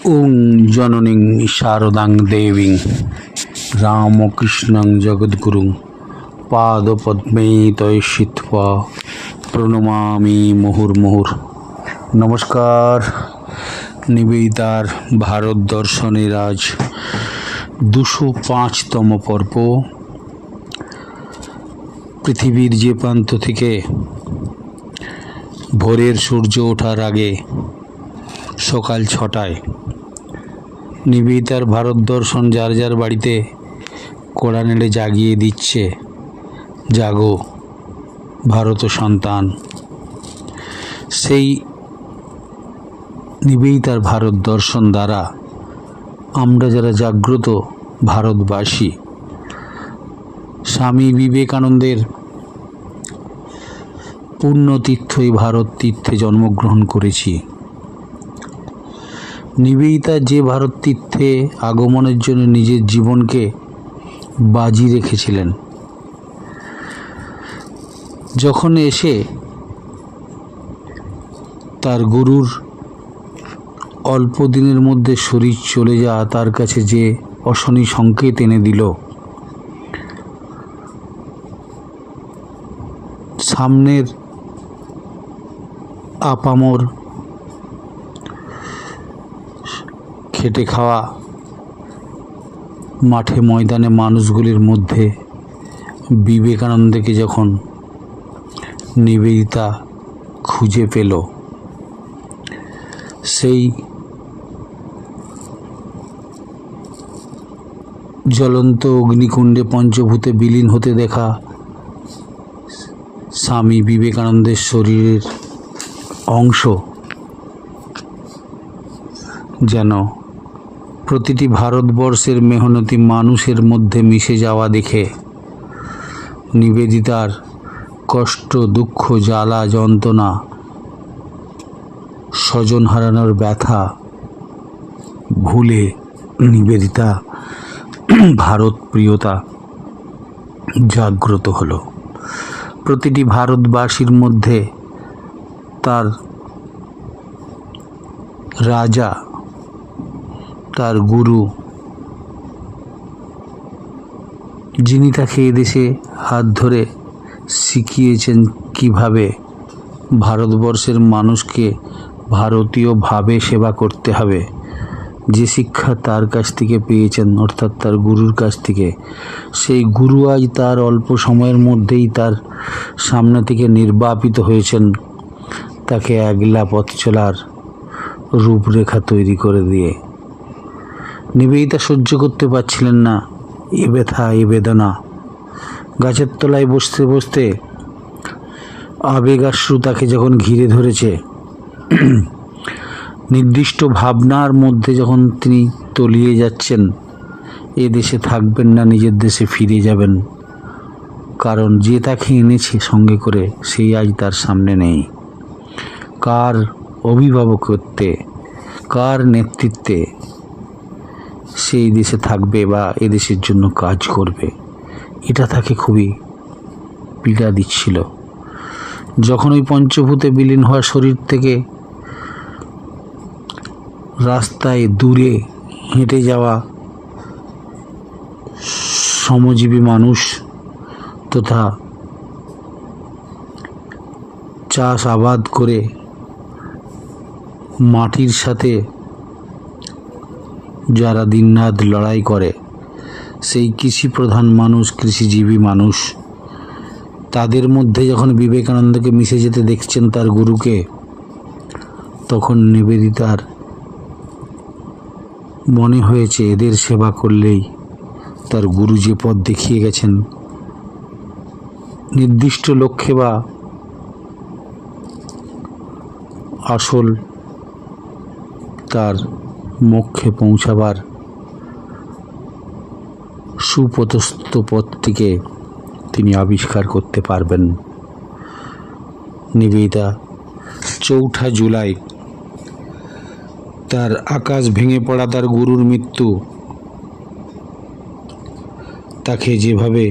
ওং জননীং শারদাং দেবীং রামকৃষ্ণং জগদ্গুরুং পাদপদ্মে তয়সিত্বা প্রণমামি মুহুর্মুহুর। নমস্কার। নিবেদিতার ভারত দর্শনের আজ 205তম পর্ব। পৃথিবীর যে প্রান্ত থেকে ভোরের সূর্য ওঠার আগে সকাল 6টায় নিবেদিতার ভারত দর্শন যার যার বাড়িতে কোড়া নেড়ে জাগিয়ে দিচ্ছে, জাগো ভারত সন্তান। সেই নিবেদিতার ভারত দর্শন দ্বারা আমরা যারা জাগ্রত ভারতবাসী, স্বামী বিবেকানন্দের পুণ্যতীর্থ এই ভারত তীর্থে জন্মগ্রহণ করেছি। নিবেদিতা যে ভারত তীর্থে আগমনের জন্য নিজের জীবনকে বাজি রেখেছিলেন, যখন এসে তার গুরুর অল্প দিনের মধ্যে শরীর চলে যাওয়া তার কাছে যে অশনি সংকেত এনে দিল, সামনের আপামর খেটে খাওয়া মাঠে ময়দানে মানুষগুলির মধ্যে বিবেকানন্দকে যখন নিবেদিতা খুঁজে পেল, সেই জ্বলন্ত অগ্নিকুণ্ডে পঞ্চভূতে বিলীন হতে দেখা স্বামী বিবেকানন্দের শরীরের অংশ যেন প্রতিটি ভারতবর্ষের মেহনতি মানুষের মধ্যে মিশে যাওয়া দেখে নিবেদিতার কষ্ট, দুঃখ, জ্বালা, যন্ত্রণা, স্বজন হারানোর ব্যথা ভুলে নিবেদিতা ভারত প্রিয়তা জাগ্রত হলো। প্রতিটি ভারতবাসীর মধ্যে তার রাজা, তার গুরু, যিনি তাকে এদেশে হাত ধরে শিখিয়েছেন কিভাবে ভারতবর্ষের মানুষকে ভারতীয়ভাবে সেবা করতে হবে, যে শিক্ষা তার কাছ থেকে পেয়েছেন, অর্থাৎ তার গুরুর কাছ থেকে, সেই গুরু আজ তার অল্প সময়ের মধ্যেই তার সামনে থেকে নির্বাপিত হয়েছেন, তাকে একলা পথ চলার রূপরেখা তৈরি করে দিয়ে। নিবেদিতা সহ্য করতে পারছিলেন না এ ব্যথা, এ বেদনা। গাছের তলায় বসতে বসতে আবেগাশ্রু তাকে যখন ঘিরে ধরেছে, নির্দিষ্ট ভাবনার মধ্যে যখন তিনি তলিয়ে যাচ্ছেন, এ দেশে থাকবেন না, নিজের দেশে ফিরে যাবেন, কারণ যে তাকে এনেছে সঙ্গে করে সেই আজ তার সামনে নেই। কার অভিভাবকত্বে, কার নেতৃত্বে সেই দেশে থাকবে বা এদেশের জন্য কাজ করবে, এটা তাকে খুবই পীড়া দিচ্ছিল। যখন ওই পঞ্চভূতে বিলীন হওয়া শরীর থেকে রাস্তায় দূরে হেঁটে যাওয়া শ্রমজীবী মানুষ তথা চাষ আবাদ করে মাটির সাথে যারা দিনরাত লড়াই করে, সেই কৃষি প্রধান মানুষ, কৃষিজীবী মানুষ, তাদের মধ্যে যখন বিবেকানন্দকে মিশে যেতে দেখছেন তার গুরুকে, তখন নিবেদিতার মনে হয়েছে এদের সেবা করলেই তার গুরু যে পথ দেখিয়ে গেছেন, নির্দিষ্ট লক্ষ্যে বা আসল তার মোক্ষে পৌঁছাবার সুপথস্থ পথটিকে তিনি আবিষ্কার করতে পারবেন। নিবেদিতা 4 জুলাই তার আকাশ ভেঙে পড়া তার গুরুর মৃত্যু তাকে যেভাবে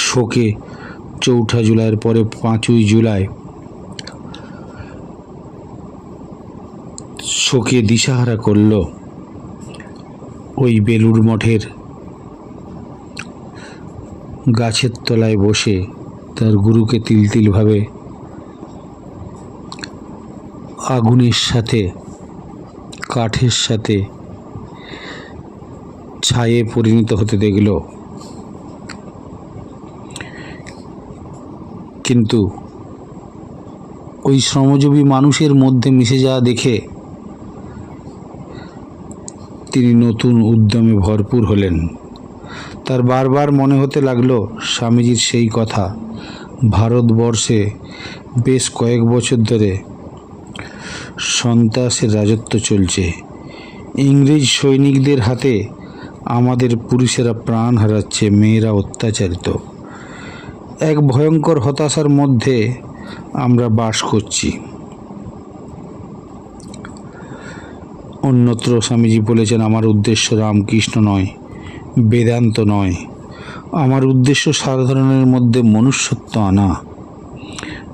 শোকে 4 জুলাইয়ের পরে 5ই জুলাই শোকে দিশাহারা করল, ওই বেলুড় মঠের গাছের তলায় বসে তার গুরুকে তিল তিলভাবে আগুনের সাথে কাঠের সাথে ছায়ে পরিণত হতে দেখল। কিন্তু ওই শ্রমজীবী মানুষের মধ্যে মিশে যাওয়া দেখে তিনি নতুন উদ্যমে ভরপুর হলেন। তার বারবার মনে হতে লাগলো স্বামীজির সেই কথা, ভারতবর্ষে বেশ কয়েক বছর ধরে সন্ত্রাসের রাজত্ব চলছে। ইংরেজ সৈনিকদের হাতে আমাদের পুরুষেরা প্রাণ হারাচ্ছে, মেয়েরা অত্যাচারিত। এক ভয়ঙ্কর হতাশার মধ্যে আমরা বাস করছি। অন্যত্র স্বামীজি বলেছেন, আমার উদ্দেশ্য রামকৃষ্ণ নয়, বেদান্ত নয়, আমার উদ্দেশ্য সাধারণের মধ্যে মনুষ্যত্ব আনা।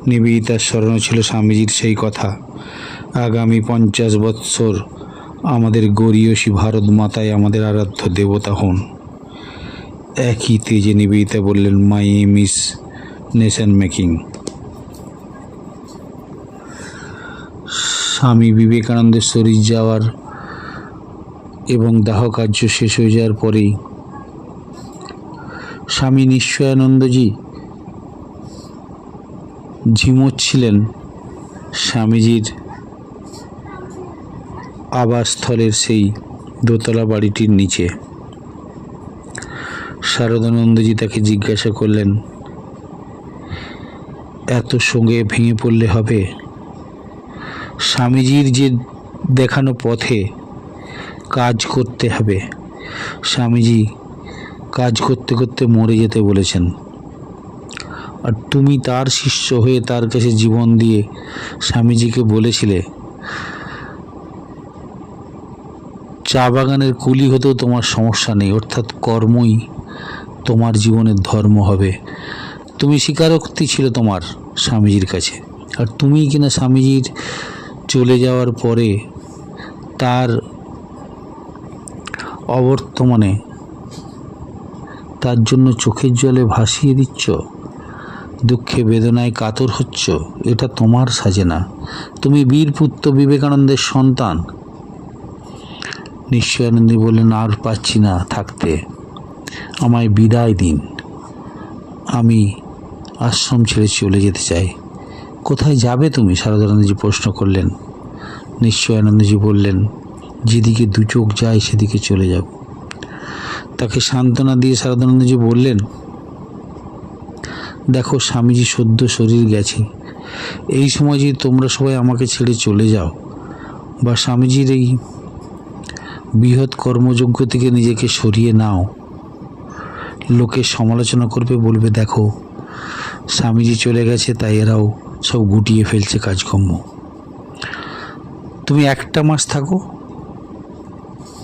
নিবেদিতার স্মরণে ছিল স্বামীজির সেই কথা, আগামী 50 বৎসর আমাদের গরীয়সী ভারত মাতায় আমাদের আরাধ্য দেবতা হন। একই তেজে নিবেদিতা বললেন, মাই এম ইজ নেশন মেকিং। স্বামী বিবেকানন্দের শরীর যাওয়ার এবং দাহ কার্য শেষ হয়ে যাওয়ার পরেই স্বামী নিশ্চয়ানন্দজি ঝিমোচ্ছিলেন স্বামীজির আবাসস্থলের সেই দোতলা বাড়িটির নিচে। শারদানন্দজি তাকে জিজ্ঞাসা করলেন, এত সঙ্গে ভেঙে পড়লে হবে? স্বামীজির যে দেখানো পথে কাজ করতে হবে, স্বামীজি কাজ করতে করতে মরে যেতে বলেছেন, আর তুমি তার শিষ্য হয়ে তার কাছে জীবন দিয়ে স্বামীজিকে বলেছিলে চা বাগানের কুলি হতেও তোমার সমস্যা নেই, অর্থাৎ কর্মই তোমার জীবনের ধর্ম হবে। তুমি স্বীকারোক্তি ছিল তোমার স্বামীজির কাছে, আর তুমি কিনা স্বামীজির চলে যাওয়ার পরে তার অবর্তমানে তার জন্য চোখের জলে ভাসিয়ে দিচ্ছ, দুঃখে বেদনায় কাতর হচ্ছ। এটা তোমার সাজে না। তুমি বীরপুত্র বিবেকানন্দের সন্তান। নিশ্চয়ানন্দী বললেন, আর পাচ্ছি না থাকতে, আমায় বিদায় দিন, আমি আশ্রম ছেড়ে চলে যেতে চাই। কোথায় যাবে তুমি? শারদানন্দজি প্রশ্ন করলেন। নিশ্চয়ানন্দজি বললেন, যেদিকে দু চোখ যায় সেদিকে চলে যাব। তাকে সান্ত্বনা দিয়ে শারদানন্দজি বললেন, দেখো স্বামীজি সদ্য শরীর গেছে, এই সময় যদি তোমরা সবাই আমাকে ছেড়ে চলে যাও বা স্বামীজির এই বৃহৎ কর্মযজ্ঞ থেকে নিজেকে সরিয়ে নাও, লোকে সমালোচনা করবে, বলবে দেখো স্বামীজি চলে গেছে তাই এরাও সব গুটিয়ে ফেলছে কাজকর্ম। তুমি একটা মাস থাকো,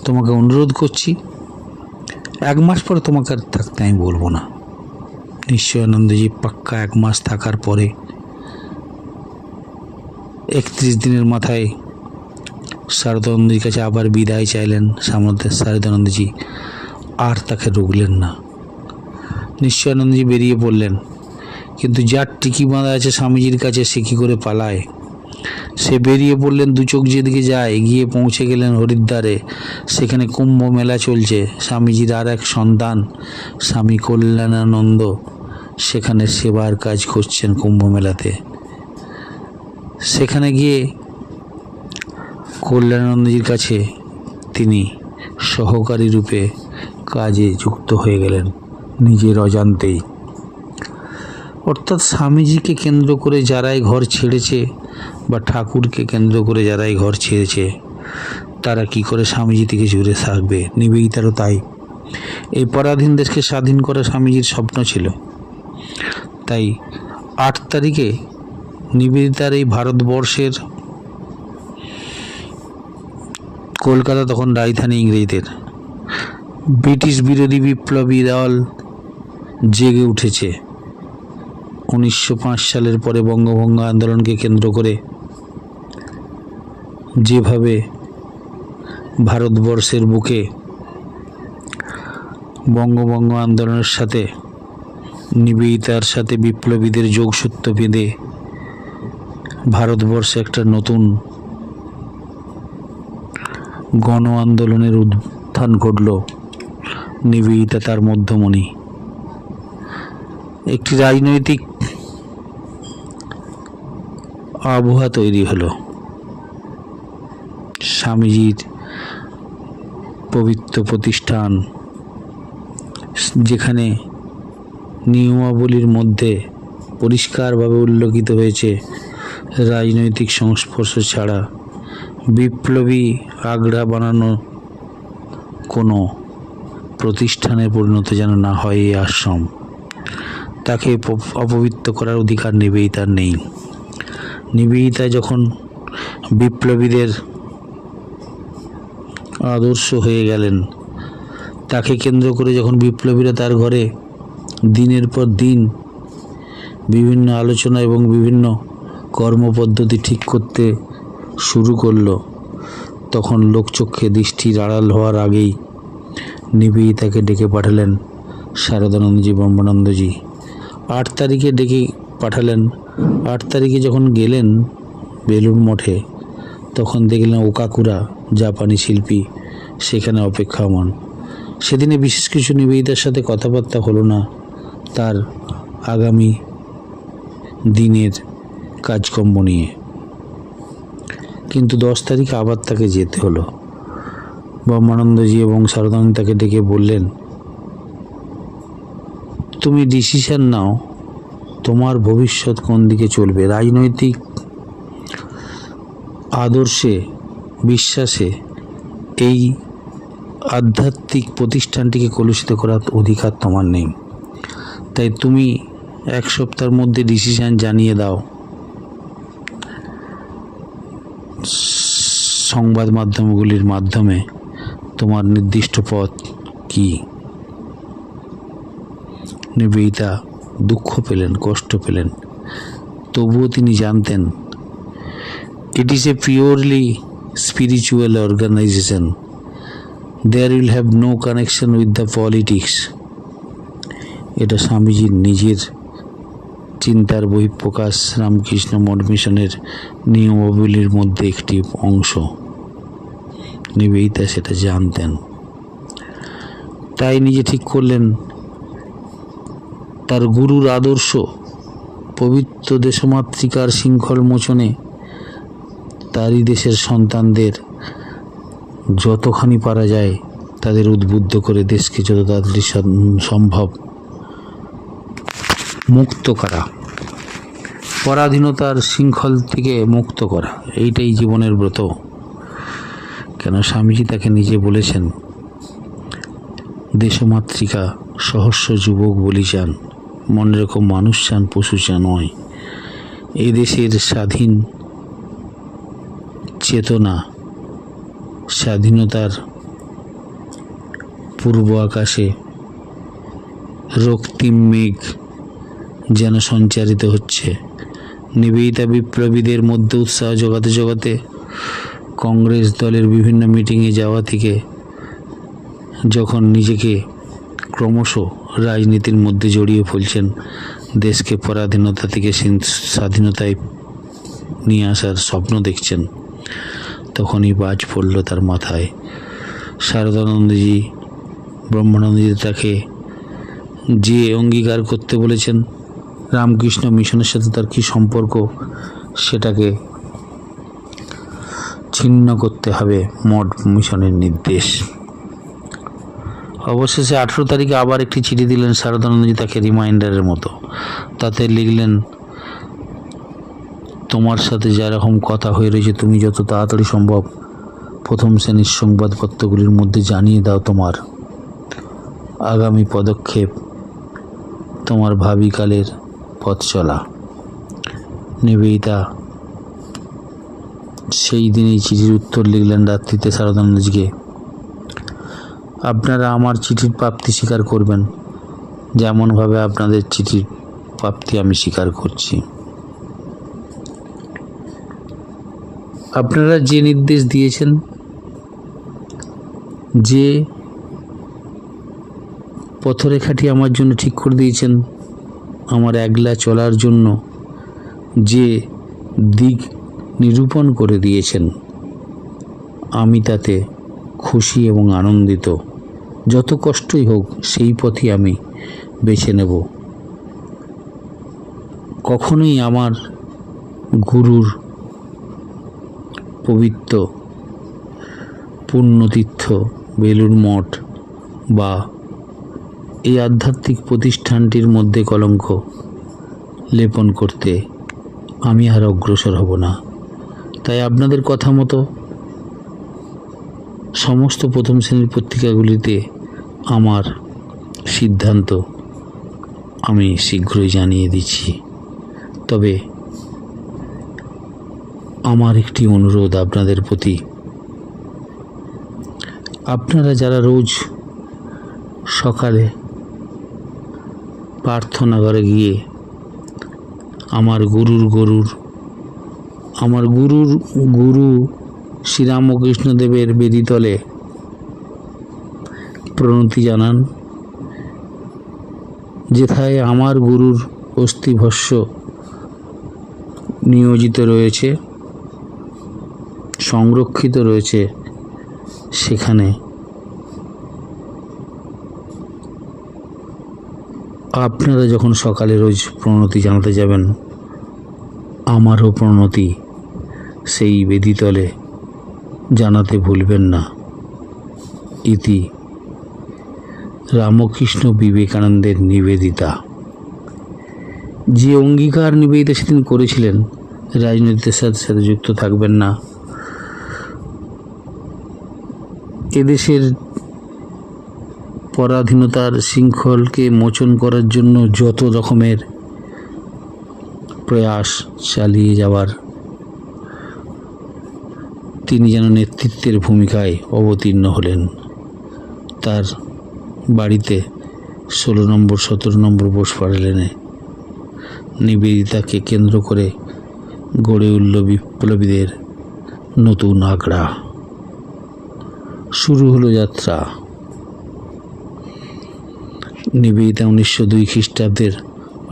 তোমাকে অনুরোধ করছি, 1 মাস পরে তোমাকে আর থাকতে আমি বলবো না। নিশ্চয়ানন্দজি পাক্কা 1 মাস থাকার পরে 31 দিনের মাথায় শারদানন্দজির কাছে আবার বিদায় চাইলেন। শারদানন্দজি আর তাকে রুগলেন না। নিশ্চয়ানন্দজি বেরিয়ে পড়লেন, কিন্তু যার টিকি বাঁধা আছে স্বামীজির কাছে সে কী করে পালায়? সে বেরিয়ে পড়লেন, দু চোখ যেদিকে যায়, গিয়ে পৌঁছে গেলেন হরিদ্বারে। সেখানে কুম্ভ মেলা চলছে। স্বামীজির আর এক সন্তান স্বামী কল্যাণানন্দ সেখানে সেবার কাজ করছেন কুম্ভ মেলাতে। সেখানে গিয়ে কল্যাণানন্দজির কাছে তিনি সহকারী রূপে কাজে যুক্ত হয়ে গেলেন নিজের অজান্তেই। অর্থাৎ স্বামীজিকে কেন্দ্র করে যারাই ঘর ছেড়েছে বা ঠাকুরকে কেন্দ্র করে যারাই ঘর ছেড়েছে, তারা কি করে স্বামীজি থেকে জুড়ে থাকবে? নিবেদিতারও তাই। এই পরাধীন দেশকে স্বাধীন করা স্বামীজির স্বপ্ন ছিল। তাই 8 তারিখে নিবেদিতার এই ভারতবর্ষের কলকাতা তখন রাজধানী ইংরেজদের, ব্রিটিশ বিরোধী বিপ্লবী দল জেগে উঠেছে। 1905 সালের পরে বঙ্গভঙ্গ আন্দোলনকে কেন্দ্র করে যেভাবে ভারতবর্ষের বুকে বঙ্গভঙ্গ আন্দোলনের সাথে নিবেদিতার সাথে বিপ্লবীদের যোগসূত্র বেঁধে ভারতবর্ষে একটা নতুন গণ আন্দোলনের উত্থান ঘটল। নিবেদিতা তার মধ্যমণি। একটি রাজনৈতিক আবহাওয়া তৈরি হলো। স্বামীজির পবিত্র প্রতিষ্ঠান, যেখানে নিয়মাবলীর মধ্যে পরিষ্কারভাবে উল্লেখিত হয়েছে রাজনৈতিক সংস্পর্শ ছাড়া বিপ্লবী আগ্রা বানানো কোনো প্রতিষ্ঠানে পরিণত যেন না হয় এই আশ্রম, তাকে অপবিত্র করার অধিকার নিবেদিতার নেই। নিবেদিতা যখন বিপ্লবীদের আদর্শ হয়ে গেলেন, তাকে কেন্দ্র করে যখন বিপ্লবীরা তার ঘরে দিনের পর দিন বিভিন্ন আলোচনা এবং বিভিন্ন কর্মপদ্ধতি ঠিক করতে শুরু করলো, তখন লোকচক্ষে দৃষ্টির আড়াল হওয়ার আগেই নিবেদিতাকে ডেকে পাঠালেন শারদানন্দজি, ব্রহ্মানন্দজি। 8 তারিখে ডেকে পাঠালেন। 8 তারিখে যখন গেলেন বেলুড় মঠে, তখন দেখলেন ওকাকুরা জাপানি শিল্পী সেখানে অপেক্ষামান। সেদিনে বিশেষ কিছু নিবেদিতার সাথে কথাবার্তা হলো না তার আগামী দিনের কাজকর্ম নিয়ে। কিন্তু 10 তারিখে আবার তাকে যেতে হলো। ব্রহ্মানন্দজি এবং শারদানন্দ তাকে ডেকে বললেন, তুমি ডিসিশন নাও, তোমার ভবিষ্যৎ কোন দিকে চলবে। রাজনৈতিক আদর্শে বিশ্বাসে এই আধ্যাত্মিক প্রতিষ্ঠানটিকে কলুষিত করার অধিকার তোমার নেই। তাই তুমি 1 সপ্তাহের মধ্যে ডিসিশন জানিয়ে দাও। সংবাদ মাধ্যমগুলির মাধ্যমে তোমার নির্দিষ্ট পথ কি। নিবেদিতা দুঃখ পেলেন, কষ্ট পেলেন, তবুও তিনি জানতেন it is a purely spiritual organization. There will have no connection with the politics. এটা স্বামীজির নিজের চিন্তার বহিঃপ্রকাশ, রামকৃষ্ণ মঠ মিশনের নিয়মাবলীর মধ্যে একটি অংশ। নিবেদিতা সেটা জানতেন। তাই নিজে ঠিক করলেন তার গুরুর আদর্শ পবিত্র দেশমাতৃকার শৃঙ্খল মোচনে তারই দেশের সন্তানদের যতখানি পারা যায় তাদের উদ্বুদ্ধ করে দেশকে যত তাড়াতাড়ি সম্ভব মুক্ত করা, পরাধীনতার শৃঙ্খল থেকে মুক্ত করা, এইটাই জীবনের ব্রত। কেন স্বামীজি তাকে নিজে বলেছেন, দেশমাতৃকা সহস্র যুবক বলি চান, মনে রেখো মানুষ চান, পশু চান নয়। এই দেশের স্বাধীন চেতনা, স্বাধীনতার পূর্ব আকাশে রক্তিম মেঘ যেন সঞ্চারিত হচ্ছে। নিবেদিতা বিপ্লবীদের মধ্যে উৎসাহ জোগাতে জোগাতে কংগ্রেস দলের বিভিন্ন মিটিংয়ে যাওয়া থেকে যখন নিজেকে ক্রমশ রাজনীতির মধ্যে জড়িয়ে ফেলছেন, দেশকে পরাধীনতা থেকে স্বাধীনতায় নিয়ে আসার স্বপ্ন দেখছেন, তখনই বাজ পড়ল তার মাথায়। শারদানন্দজি, ব্রহ্মানন্দজি তাকে যে অঙ্গীকার করতে বলেছেন রামকৃষ্ণ মিশনের সাথে তার কী সম্পর্ক, সেটাকে ছিন্ন করতে হবে মঠ মিশনের নির্দেশ। অবশেষে 18 তারিখে আবার একটি চিঠি দিলেন শারদানন্দজি তাকে রিমাইন্ডারের মতো। তাতে লিখলেন, তোমার সাথে যেরকম কথা হয়ে রয়েছে তুমি যত তাড়াতাড়ি সম্ভব প্রথম শ্রেণীর সংবাদপত্রগুলির মধ্যে জানিয়ে দাও তোমার আগামী পদক্ষেপ, তোমার ভাবিকালের পথ চলা। নিবেদিতা সেই দিনই চিঠির উত্তর লিখলেন রাত্রিতে শারদানন্দজিকে, আপনারা আমার চিঠির প্রাপ্তি স্বীকার করবেন যেমনভাবে আপনাদের চিঠির প্রাপ্তি আমি স্বীকার করছি। আপনারা যে নির্দেশ দিয়েছেন, যে পথরেখাটি আমার জন্য ঠিক করে দিয়েছেন, আমার একলা চলার জন্য যে দিক নিরূপণ করে দিয়েছেন, আমি তাতে খুশি এবং আনন্দিত। যত কষ্টই হোক সেই পথই আমি বেছে নেব। কখনোই আমার গুরুর পবিত্র পুণ্যতীর্থ বেলুড় মঠ বা এই আধ্যাত্মিক প্রতিষ্ঠানটির মধ্যে কলঙ্ক লেপন করতে আমি আর অগ্রসর হব না। তাই আপনাদের কথা মতো সমস্ত প্রথম শ্রেণীর পত্রিকাগুলিতে আমার সিদ্ধান্ত আমি শীঘ্রই জানিয়ে দিচ্ছি। তবে আমার একটি অনুরোধ আপনাদের প্রতি, আপনারা যারা রোজ সকালে প্রার্থনাঘরে গিয়ে আমার গুরু শ্রীরামকৃষ্ণদেবের বেদিতলে প্রণতি জানান, যেথায় আমার গুরুর অস্থিভস্য নিয়োজিত রয়েছে, সংরক্ষিত রয়েছে, সেখানে আপনারা যখন সকালে রোজ প্রণতি জানাতে যাবেন, আমারও প্রণতি সেই বেদিতলে জানাতে ভুলবেন না। ইতি রামকৃষ্ণ বিবেকানন্দের নিবেদিতা। যে অঙ্গীকার নিবেদিতা সেদিন করেছিলেন, রাজনীতির সাথে সাথে যুক্ত থাকবেন না, এদেশের পরাধীনতার শৃঙ্খলকে মোচন করার জন্য যত রকমের প্রয়াস চালিয়ে যাওয়ার তিনি যেন নেতৃত্বের ভূমিকায় অবতীর্ণ হলেন। তার বাড়িতে 16 নম্বর 17 নম্বর বোসপাড়া লেনে নিবেদিতাকে কেন্দ্র করে গড়ে উঠল বিপ্লবীদের নতুন আগ্রা। শুরু হলো যাত্রা। নিবেদিতা 1902 খ্রিস্টাব্দের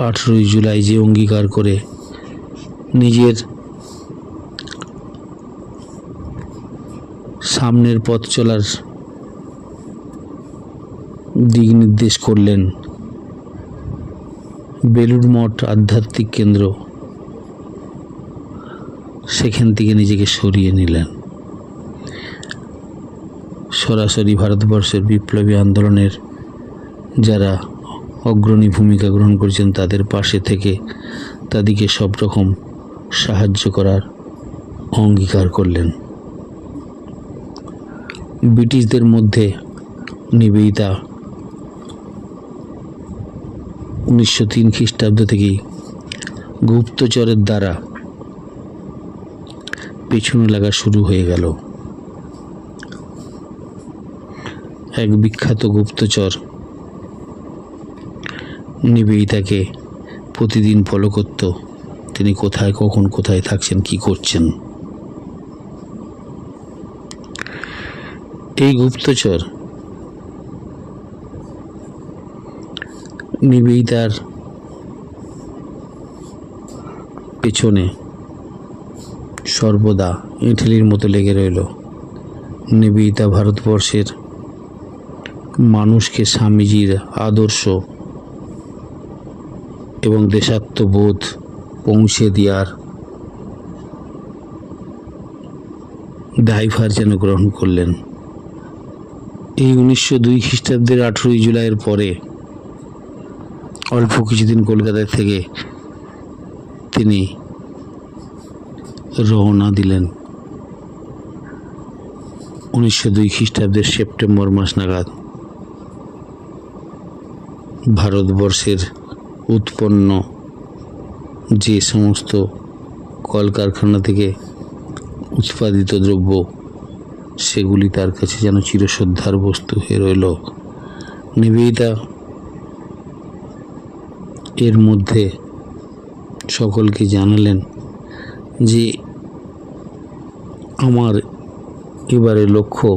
18 জুলাই যে অঙ্গীকার করে নিজের সামনের পথ চলার দিক নির্দেশ করলেন, বেলুড় মঠ আধ্যাত্মিক কেন্দ্র, সেখান থেকে নিজেকে সরিয়ে নিলেন। সরাসরি ভারতবর্ষের বিপ্লবী আন্দোলনের যারা অগ্রণী ভূমিকা গ্রহণ করেছেন তাদের পাশে থেকে তাদেরকে সব রকম সাহায্য করার অঙ্গীকার করলেন। ব্রিটিশদের মধ্যে নিবেদিতা 1903 খ্রিস্টাব্দ থেকেই গুপ্তচরের দ্বারা পেছনে লাগা শুরু হয়ে গেল। এক বিখ্যাত গুপ্তচর নিবেদিতাকে প্রতিদিন ফলো করত, তিনি কোথায় কখন কোথায় থাকছেন, কি করছেন। এই গুপ্তচর নিবেদিতার পেছনে সর্বদা এঁঠেলির মতো লেগে রইল। নিবেদিতা ভারতবর্ষের মানুষকে স্বামীজির আদর্শ এবং দেশাত্মবোধ পৌঁছে দেওয়ার দায়ভার যেন গ্রহণ করলেন। এই 1902 খ্রিস্টাব্দের 18 জুলাইয়ের পরে অল্প কিছুদিন কলকাতা থেকে তিনি রওনা দিলেন। 1902 খ্রিস্টাব্দের সেপ্টেম্বর মাস নাগাদ ভারতবর্ষের উৎপন্ন যে সমস্ত কলকারখানা থেকে উৎপাদিত দ্রব্য, সেগুলি তার কাছে যেন চিরশ্রদ্ধার বস্তু হয়ে রইল। নিবেদিতা এর মধ্যে সকলকে জানালেন যে আমার এবারে লক্ষ্য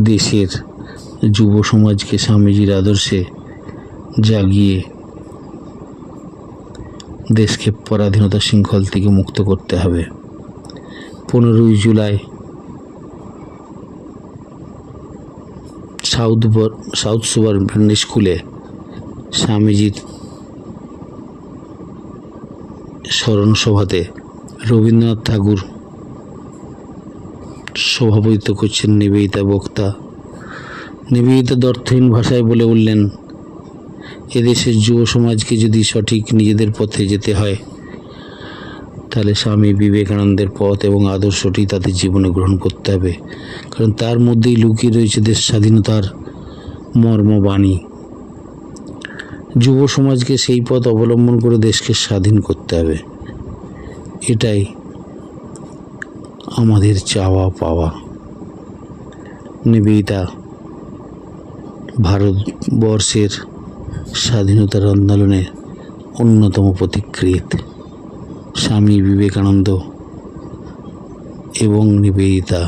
দেশের যুব সমাজকে স্বামীজির আদর্শে জাগিয়ে দেশকে পরাধীনতার শৃঙ্খল থেকে মুক্ত করতে হবে। 15ই জুলাই সাউথ সুবারবন স্কুলে স্বামীজির স্মরণ সভাতে রবীন্দ্রনাথ ঠাকুর সভাপতিত্ব করছেন। নিবেদিতা বক্তা নিবেদিতা দর্থহীন ভাষায় বলে উঠলেন, এদেশের যুব সমাজকে যদি সঠিক নিজেদের পথে যেতে হয় তাহলে স্বামী বিবেকানন্দের পথ এবং আদর্শটি তাদের জীবনে গ্রহণ করতে হবে, কারণ তার মধ্যেই লুকিয়ে রয়েছে দেশ স্বাধীনতার মর্মবাণী। যুব সমাজকে সেই পথ অবলম্বন করে দেশকে স্বাধীন করতে হবে, এটাই আমাদের চাওয়া পাওয়া। নিবেদিতা ভারতবর্ষের স্বাধীনতার আন্দোলনে অন্যতম প্রতিকৃত। স্বামী বিবেকানন্দ এবং নিবেদিতা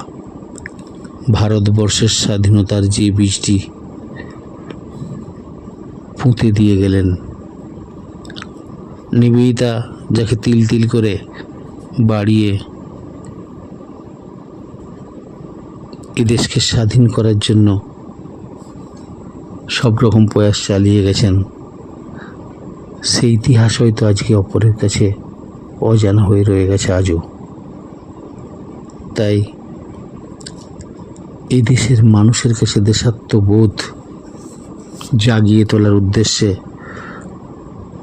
ভারতবর্ষের স্বাধীনতার যে বীজটি পুঁতে দিয়ে গেলেন। নিবেদিতা যাকে তিল তিল করে বাড়িয়ে এ দেশকে স্বাধীন করার জন্য সব রকম প্রয়াস চালিয়ে গেছেন, সেই ইতিহাস হয়তো আজকে অপরের কাছে অজানা হয়ে রয়ে গেছে আজও। তাই এই দেশের মানুষের কাছে দেশাত্মবোধ জাগিয়ে তোলার উদ্দেশ্যে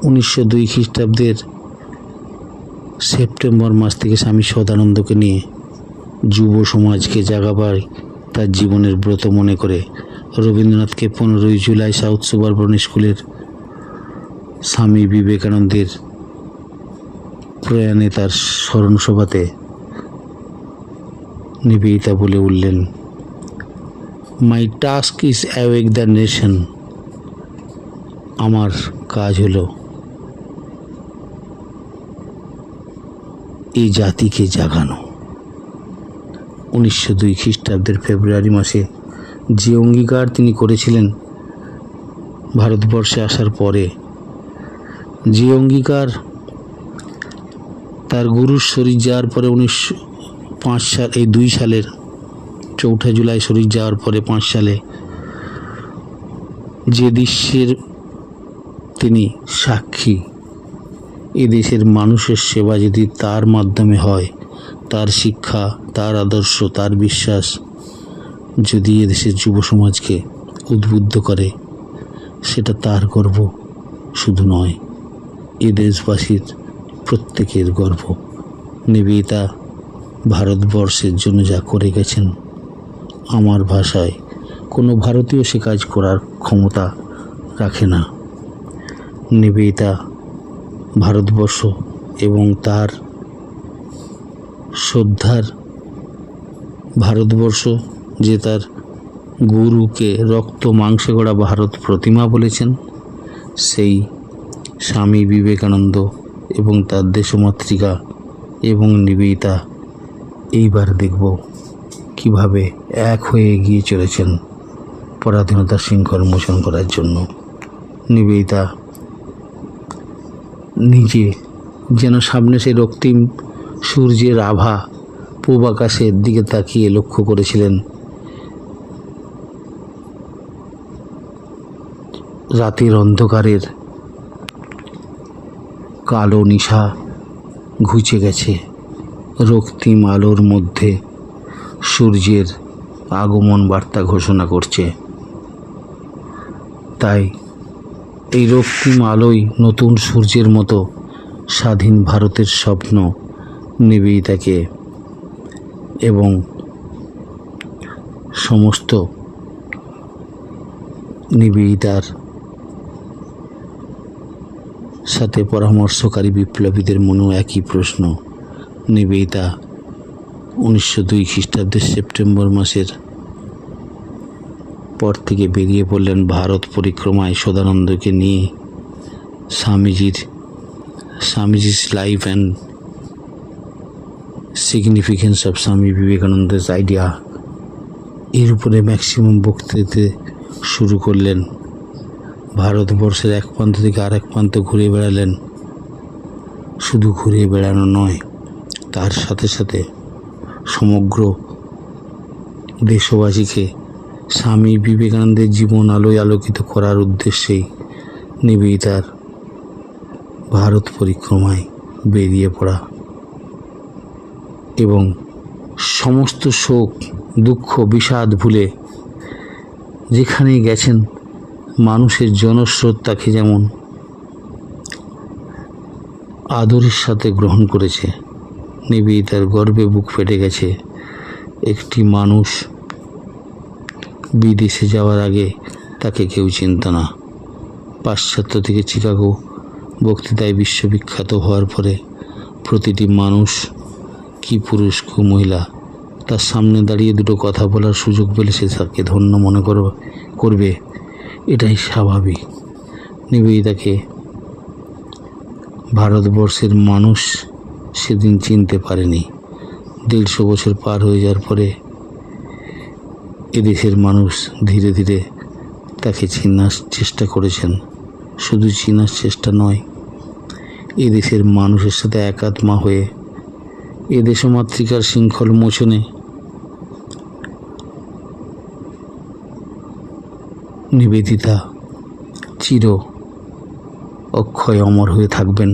1902 খ্রিস্টাব্দের সেপ্টেম্বর মাস থেকে স্বামী সদানন্দকে নিয়ে যুব সমাজকে জাগাবার তার জীবনের ব্রত মনে করে রবীন্দ্রনাথকে 15ই জুলাই সাউথ সুবারবন স্কুলের স্বামী বিবেকানন্দের প্রয়াণে তার স্মরণ সভাতে নিবেদিতা বলে উঠলেন, my task is awake the nation. আমার কাজ হলো এই জাতিকে জাগানো। 1902 খ্রিস্টাব্দের ফেব্রুয়ারি মাসে যে অঙ্গীকার তিনি করেছিলেন ভারতবর্ষে আসার পরে, যে অঙ্গীকার তার গুরুর শরীর যাওয়ার পরে 2 সালের 4 জুলাই শরীর যাওয়ার পরে 5 সালে যে দৃশ্যের তিনি সাক্ষী, এদেশের মানুষের সেবা যদি তার মাধ্যমে হয়, তার শিক্ষা, তার আদর্শ, তার বিশ্বাস যদি এদেশের যুব সমাজকে উদ্বুদ্ধ করে, সেটা তার গর্ব শুধু নয়, এ দেশবাসীর প্রত্যেকের গর্ব। নিবেদিতা ভারতবর্ষের জন্য যা করে গেছেন, আমার ভাষায় কোনো ভারতীয় সে কাজ করার ক্ষমতা রাখে না। নিবেদিতা ভারতবর্ষ এবং তার শ্রদ্ধার ভারতবর্ষ, যে তার গুরুকে রক্ত মাংসে গড়া ভারত প্রতিমা বলেছেন, সেই স্বামী বিবেকানন্দ এবং তার দেশমাতৃকা এবং নিবেদিতা এইবার দেখব কিভাবে এক হয়ে এগিয়ে চলেছেন পরাধীনতার শৃঙ্খল মোচন করার জন্য। নিবেদিতা নিজে যেন সামনে সেই রক্তিম সূর্যের আভা পূব আকাশের দিকে তাকিয়ে লক্ষ্য করেছিলেন, রাতের অন্ধকারের কালো নিশা ঘুচে গেছে, রক্তিম আলোর মধ্যে সূর্যের আগমন বার্তা ঘোষণা করছে। তাই এই রক্তিম আলোয় নতুন সূর্যের মতো স্বাধীন ভারতের স্বপ্ন নিবেদিতাকে এবং সমস্ত নিবেদিতার সাথে পরামর্শকারী বিপ্লবীদের মনেও একই প্রশ্ন। নিবেদিতা 1902 খ্রিস্টাব্দের সেপ্টেম্বর মাসের পর থেকে বেরিয়ে পড়লেন ভারত পরিক্রমায় সদানন্দকে নিয়ে। স্বামীজির লাইফ অ্যান্ড সিগনিফিকেন্স অফ স্বামী বিবেকানন্দের আইডিয়া, এর উপরে ম্যাক্সিমাম বক্তৃতাতে শুরু করলেন। ভারতবর্ষের এক প্রান্ত থেকে আরেক প্রান্ত ঘুরে বেড়ালেন। শুধু ঘুরে বেড়ানো নয়, তার সাথে সাথে সমগ্র দেশবাসীকে স্বামী বিবেকানন্দের জীবন আলোয় আলোকিত করার উদ্দেশ্যেই নিবেদিতার ভারত পরিক্রমায় বেরিয়ে পড়া এবং সমস্ত শোক দুঃখ বিষাদ ভুলে যেখানেই গেছেন মানুষের জনস্রোত তাকে যেমন আদরের সাথে গ্রহণ করেছে। নিবেদিতার গর্বে বুক ফেটে গেছে। একটি মানুষ বিদেশে যাওয়ার আগে তাকে কেউ চিনত না। পাশ্চাত্য থেকে চিকাগো বক্তৃতায় বিশ্ববিখ্যাত হওয়ার পরে প্রতিটি মানুষ, কি পুরুষ কি মহিলা, তার সামনে দাঁড়িয়ে দুটো কথা বলার সুযোগ পেলে সে তাকে ধন্য মনে করবে। এটাই স্বাভাবিক। নিবেদিতাকে ভারতবর্ষের মানুষ সেদিন চিনতে পারেনি। 150 বছর পার হয়ে যাওয়ার পরে এদেশের মানুষ ধীরে ধীরে তাকে চেনার চেষ্টা করেছেন। শুধু চেনার চেষ্টা নয়, এদেশের মানুষের সাথে একাত্মা হয়ে এদেশ মাতৃকার শৃঙ্খল মোচনে নিবেদিতা চির অক্ষয় অমর হয়ে থাকবেন,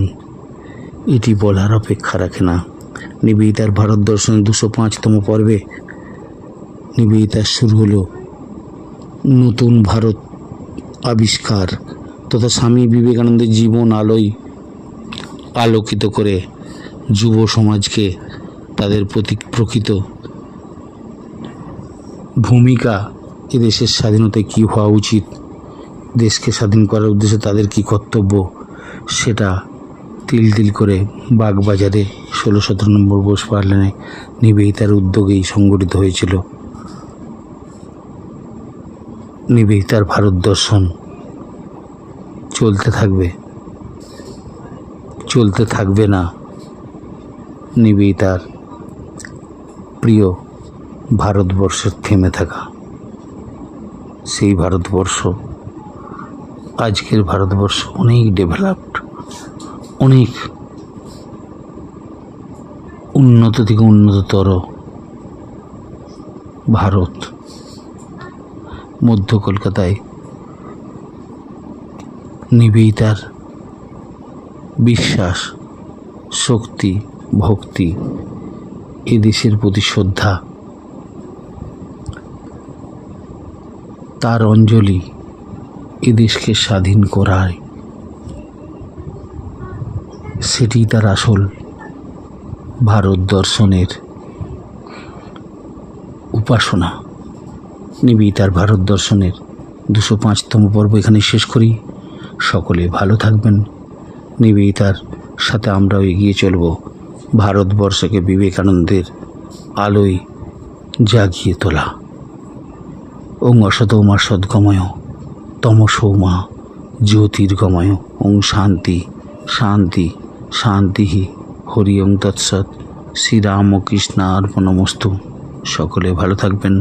এটি বলার অপেক্ষা রাখে না। নিবেদিতার ভারত দর্শনের 205তম পর্বে নিবেদিতার শুরু হলো নতুন ভারত আবিষ্কার তথা স্বামী বিবেকানন্দের জীবন আলোয় আলোকিত করে যুব সমাজকে তাদের প্রকৃত ভূমিকা, এদেশের স্বাধীনতায় কী হওয়া উচিত, দেশকে স্বাধীন করার উদ্দেশ্যে তাদের কী কর্তব্য, সেটা তিল তিল করে বাগবাজারে 16-17 নম্বর বোস পার্লানে নিবেদিতার উদ্যোগেই সংগঠিত হয়েছিল। নিবেদিতার ভারত দর্শন চলতে থাকবে না। নিবেদিতার প্রিয় ভারতবর্ষের থেমে থাকা, সেই ভারতবর্ষ, আজকের ভারতবর্ষ অনেক ডেভেলপড, অনেক উন্নত থেকে উন্নততর ভারত। মধ্য কলকাতায় নিবেদিতার বিশ্বাস, শক্তি, ভক্তি, এদেশের প্রতি শ্রদ্ধা, তার অঞ্জলি এদেশকে স্বাধীন করায়, সেটি তার আসল ভারত দর্শনের উপাসনা। নিবেদিতার ভারত দর্শনের 205তম পর্ব এখানে শেষ করি। সকলে ভালো থাকবেন। নিবেদিতার সাথে আমরাও এগিয়ে চলব ভারতবর্ষকে বিবেকানন্দের আলোয় জাগিয়ে তোলা। ওং অসতমা সদ্গময় তমসৌমা জ্যোতির্গময়। ওং শান্তি শান্তি শান্তি। হরি ওং তৎসৎ। শ্রীরামকৃষ্ণ অর্পণমস্তু। সকলে ভালো থাকবেন।